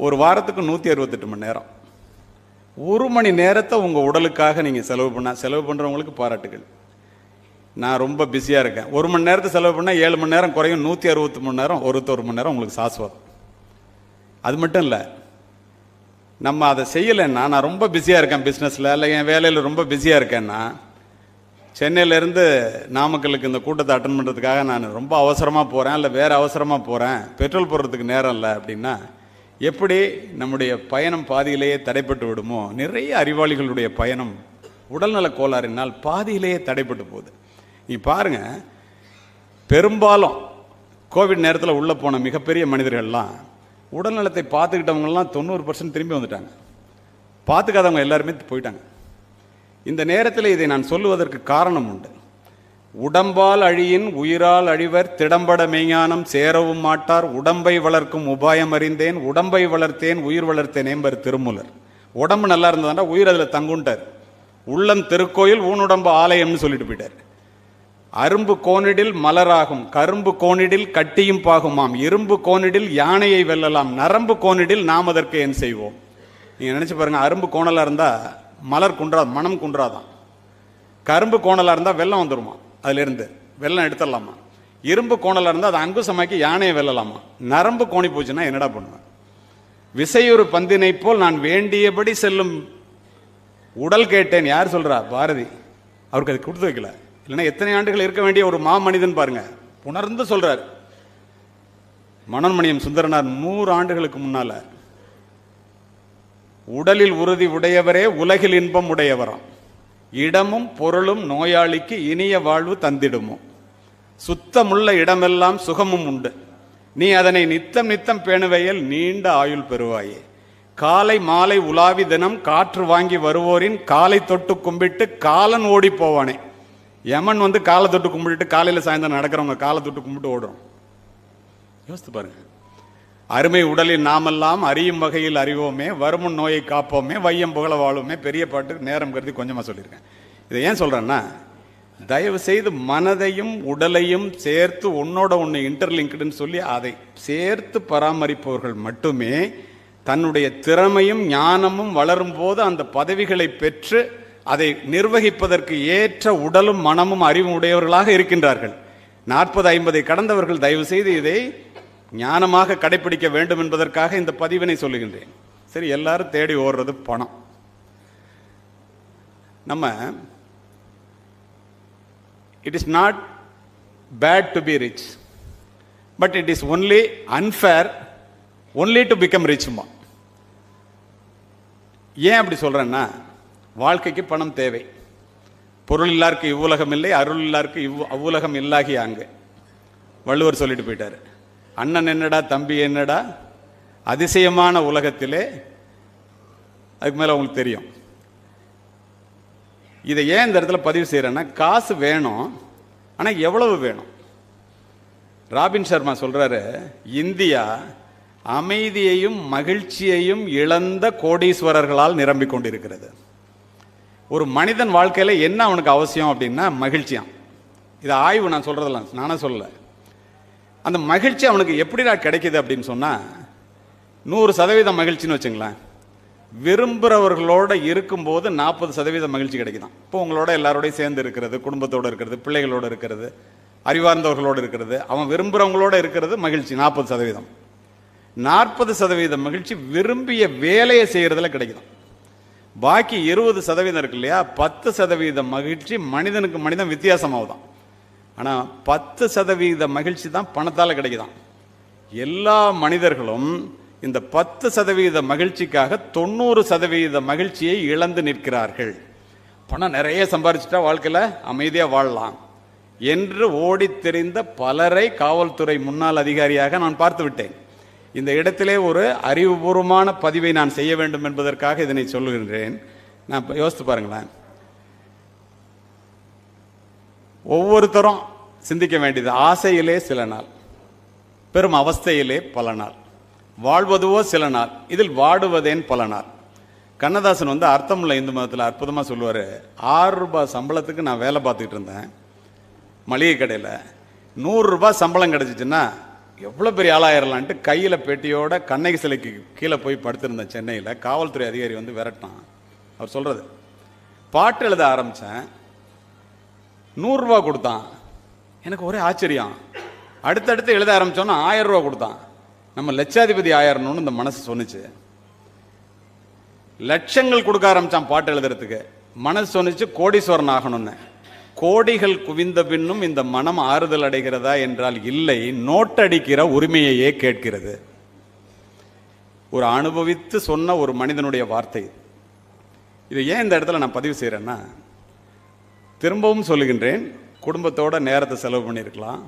ஒரு வாரத்துக்கு 168 மணி நேரம். 1 மணி நேரத்தை உங்கள் உடலுக்காக நீங்கள் செலவு பண்ணுறவங்களுக்கு பாராட்டுகள். நான் ரொம்ப பிஸியாக இருக்கேன், 1 மணி நேரத்தை செலவு பண்ணால் 7 மணி நேரம் குறையும், 163 மணி நேரம், 1 மணி நேரம் உங்களுக்கு சாஸ்வதம். அது மட்டும் இல்லை, நம்ம அதை செய்யலைன்னா, நான் ரொம்ப பிஸியாக இருக்கேன் பிஸ்னஸில், இல்லை என் வேலையில் ரொம்ப பிஸியாக இருக்கேன்னா, சென்னையிலேருந்து நாமக்கலுக்கு இந்த கூட்டத்தை அட்டன் பண்ணுறதுக்காக நான் ரொம்ப அவசரமாக போகிறேன், இல்லை வேறு அவசரமாக போகிறேன், பெட்ரோல் போடுறதுக்கு நேரம் இல்லை அப்படின்னா எப்படி நம்முடைய பயணம் பாதியிலேயே தடைப்பட்டு விடுமோ, நிறைய அறிவாளிகளுடைய பயணம் உடல்நல கோளாறினால் பாதியிலேயே தடைப்பட்டு போகுது. நீ பாருங்க, பெரும்பாலும் கோவிட் நேரத்தில் உள்ளே போன மிகப்பெரிய மனிதர்கள்லாம் உடல்நலத்தை பார்த்துக்கிட்டவங்கலாம் 90% திரும்பி வந்துட்டாங்க, பார்த்துக்காதவங்க எல்லாருமே போயிட்டாங்க. இந்த நேரத்தில் இதை நான் சொல்லுவதற்கு காரணம் உண்டு. உடம்பால் அழியின் உயிரால் அழிவர், திடம்பட மெய்ஞானம் சேரவும் மாட்டார், உடம்பை வளர்க்கும் உபாயம் அறிந்தேன், உடம்பை வளர்த்தேன் உயிர் வளர்த்தேன் என்பர் திருமூலர். உடம்பு நல்லா இருந்ததாண்டா உயிர் அதில் தங்குண்டார். உள்ளம் திருக்கோயில் ஊனுடம்பு ஆலயம்னு சொல்லிட்டு போயிட்டார். அரும்பு கோணிடில் மலராகும், கரும்பு கோணிடில் கட்டியும் பாகுமாம், இரும்பு கோணிடில் யானையை வெல்லலாம், நரம்பு கோணிடில் நாம் அதற்கு ஏன் செய்வோம். நீங்கள் நினச்சி பாருங்கள், அரும்பு கோணலாக இருந்தால் மலர் குன்றாது, மனம் குன்றாதான். கரும்பு கோணலாக இருந்தால் வெள்ளம் வந்துடுமா, அதிலிருந்து வெள்ளம் எடுத்துடலாமா. இரும்பு கோணலாக இருந்தால் அதை அங்குசமாக்கி யானையை வெல்லலாமா. நரம்பு கோணி போச்சுன்னா என்னடா பண்ணுவேன். விசையொரு பந்தினை போல் நான் வேண்டியபடி செல்லும் உடல் கேட்டேன். யார் சொல்கிறா? பாரதி. அவருக்கு அது கொடுத்து வைக்கல, இல்லைன்னா எத்தனை ஆண்டுகள் இருக்க வேண்டிய ஒரு மாமனிதன் பாருங்க, உணர்ந்து சொல்றார். மனோன்மணியம் சுந்தரனார் 100 ஆண்டுகளுக்கு முன்னால, உடலில் உறுதி உடையவரே உலகில் இன்பம் உடையவராம், இடமும் பொருளும் நோயாளிக்கு இனிய வாழ்வு தந்திடுமோ, சுத்தமுள்ள இடமெல்லாம் சுகமும் உண்டு, நீ அதனை நித்தம் நித்தம் பேணுவையில் நீண்ட ஆயுள் பெறுவாயே, காலை மாலை உலாவி தினம் காற்று வாங்கி வருவோரின் காலை தொட்டு கும்பிட்டு காலன் ஓடி போவானே. யமன் வந்து காலை தொட்டு கும்பிட்டு, காலையில் சாயந்தரம் நடக்கிறவங்க காலை தொட்டு கும்பிட்டு ஓடுறோம். யோசித்து பாருங்க. அருமை உடலில் நாமெல்லாம் அறியும் வகையில் அறிவோமே, வருமுன் நோயை காப்போமே, வையம் புகழ வாழுமே. பெரிய பாட்டு, நேரம் கருதி கொஞ்சமாக சொல்லியிருக்கேன். இதை ஏன் சொல்கிறேன்னா, தயவு செய்து மனதையும் உடலையும் சேர்த்து ஒன்னோட ஒன்று இன்டர்லிங்க்டுன்னு சொல்லி அதை சேர்த்து பராமரிப்பவர்கள் மட்டுமே தன்னுடைய திறமையும் ஞானமும் வளரும் போது அந்த பதவிகளை பெற்று அதை நிர்வகிப்பதற்கு ஏற்ற உடலும் மனமும் அறிவும் உடையவர்களாக இருக்கின்றார்கள். 40-50 கடந்தவர்கள் தயவு செய்து இதை ஞானமாக கடைபிடிக்க வேண்டும் என்பதற்காக இந்த பதிவினை சொல்லுகின்றேன். சரி, எல்லாரும் தேடி ஓடுறது பணம். நம்ம it is not bad to be rich, but it is only unfair only to become ரிச்மா. ஏன் அப்படி சொல்றேன்னா, வாழ்க்கைக்கு பணம் தேவை. பொருள் இல்லாருக்கு இவ்வுலகம் இல்லை, அருள் இல்லாருக்கு அவ்வுலகம் இல்லாகி அங்கு. வள்ளுவர் சொல்லிட்டு போயிட்டாரு. அண்ணன் என்னடா தம்பி என்னடா அதிசயமான உலகத்திலே. அதுக்கு மேலே உங்களுக்கு தெரியும். இதை ஏன் இந்த இடத்துல பதிவு செய்கிறேன்னா, காசு வேணும், ஆனால் எவ்வளவு வேணும். ராபின் சர்மா சொல்றாரு, இந்தியா அமைதியையும் மகிழ்ச்சியையும் இழந்த கோடீஸ்வரர்களால் நிரம்பிக் கொண்டிருக்கிறது. ஒரு மனிதன் வாழ்க்கையில் என்ன அவனுக்கு அவசியம் அப்படின்னா மகிழ்ச்சியாம். இது ஆய்வு, நான் சொல்றதெல்லாம் நானே சொல்லலை. அந்த மகிழ்ச்சி அவனுக்கு எப்படிடா கிடைக்குது அப்படின்னு சொன்னால், 100% மகிழ்ச்சின்னு வச்சுங்களேன். விரும்புகிறவர்களோட இருக்கும்போது 40% மகிழ்ச்சி கிடைக்குதான். இப்போ உங்களோட எல்லாரோடையும் சேர்ந்து இருக்கிறது, குடும்பத்தோடு இருக்கிறது, பிள்ளைகளோடு இருக்கிறது, அறிவார்ந்தவர்களோடு இருக்கிறது, அவன் விரும்புகிறவங்களோட இருக்கிறது மகிழ்ச்சி 40%. 40% மகிழ்ச்சி விரும்பிய வேலையை செய்கிறதுல கிடைக்குதான். பாக்கி 20% இருக்கு இல்லையா, 10% மகிழ்ச்சி மனிதனுக்கு மனிதன் வித்தியாசமாகுதான். ஆனால் 10% மகிழ்ச்சி தான் பணத்தால் கிடைக்குதான். எல்லா மனிதர்களும் இந்த 10% மகிழ்ச்சிக்காக 90% மகிழ்ச்சியை இழந்து நிற்கிறார்கள். பணம் நிறைய சம்பாதிச்சுட்டா வாழ்க்கையில் அமைதியாக வாழலாம் என்று ஓடித் தெரிந்த பலரை காவல்துறை முன்னாள் அதிகாரியாக நான் பார்த்து விட்டேன். இந்த இடத்திலே ஒரு அறிவுபூர்வமான பதிவை நான் செய்ய வேண்டும் என்பதற்காக இதனை சொல்லுகின்றேன். நான் யோசித்து பாருங்களேன். ஒவ்வொருத்தரும் சிந்திக்க வேண்டியது, ஆசையிலே சில நாள், பெரும் அவஸ்தையிலே பல நாள், வாழ்வதுவோ சில நாள், இதில் வாடுவதேன் பல நாள். கண்ணதாசன் வந்து அர்த்தமுள்ள இந்து மதத்தில் அற்புதமாக சொல்லுவார். 6 ரூபாய் சம்பளத்துக்கு நான் வேலை பார்த்துக்கிட்டு இருந்தேன் மளிகை கடையில். 100 ரூபாய் சம்பளம் கிடச்சிச்சுன்னா எவ்வளோ பெரிய ஆளாயிரலான்ட்டு கையில் பெட்டியோட கண்ணகி சிலைக்கு கீழே போய் படுத்திருந்தேன் சென்னையில். காவல்துறை அதிகாரி வந்து விரட்டான். அவர் சொல்கிறது, பாட்டு எழுத ஆரம்பித்தேன், 100 ரூபா கொடுத்தான். எனக்கு ஒரே ஆச்சரியம். அடுத்தடுத்து எழுத ஆரம்பித்தோன்னா 1000 ரூபா கொடுத்தான். நம்ம லட்சாதிபதி ஆயிரணும்னு இந்த மனசு சொன்னிச்சு. லட்சங்கள் கொடுக்க ஆரம்பித்தான் பாட்டு எழுதுறதுக்கு. மனசு சொன்னிச்சு கோடீஸ்வரன் ஆகணும்னு. கோடிகள் குவிந்த பின்னும் இந்த மனம் ஆறுதல் அடைகிறதா என்றால் இல்லை, நோட்டடிக்கிற உரிமையையே கேட்கிறது. ஒரு அனுபவித்து சொன்ன ஒரு மனிதனுடைய வார்த்தை. இதை ஏன் இந்த இடத்துல நான் பதிவு செய்கிறேன்னா, திரும்பவும் சொல்லுகின்றேன், குடும்பத்தோட நேரத்தை செலவு பண்ணியிருக்கலாம்,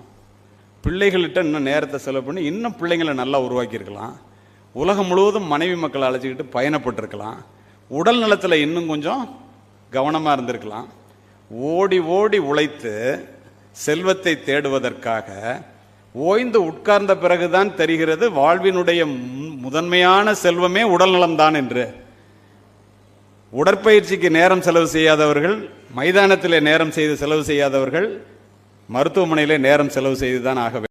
பிள்ளைகள்கிட்ட இன்னும் நேரத்தை செலவு பண்ணி இன்னும் பிள்ளைங்களை நல்லா உருவாக்கியிருக்கலாம், உலகம் முழுவதும் மனைவி மக்களை அழைச்சிக்கிட்டு பயணப்பட்டிருக்கலாம், உடல் நலத்தில் இன்னும் கொஞ்சம் கவனமாக இருந்திருக்கலாம். ஓடி ஓடி உழைத்து செல்வத்தை தேடுவதற்காக ஓய்ந்து உட்கார்ந்த பிறகுதான் தெரிகிறது வாழ்வினுடைய முதன்மையான செல்வமே உடல் நலம்தான் என்று. உடற்பயிற்சிக்கு நேரம் செலவு செய்யாதவர்கள், மைதானத்திலே நேரம் செய்து செலவு செய்யாதவர்கள், மருத்துவமனையிலே நேரம் செலவு செய்துதான் ஆக வேண்டும்.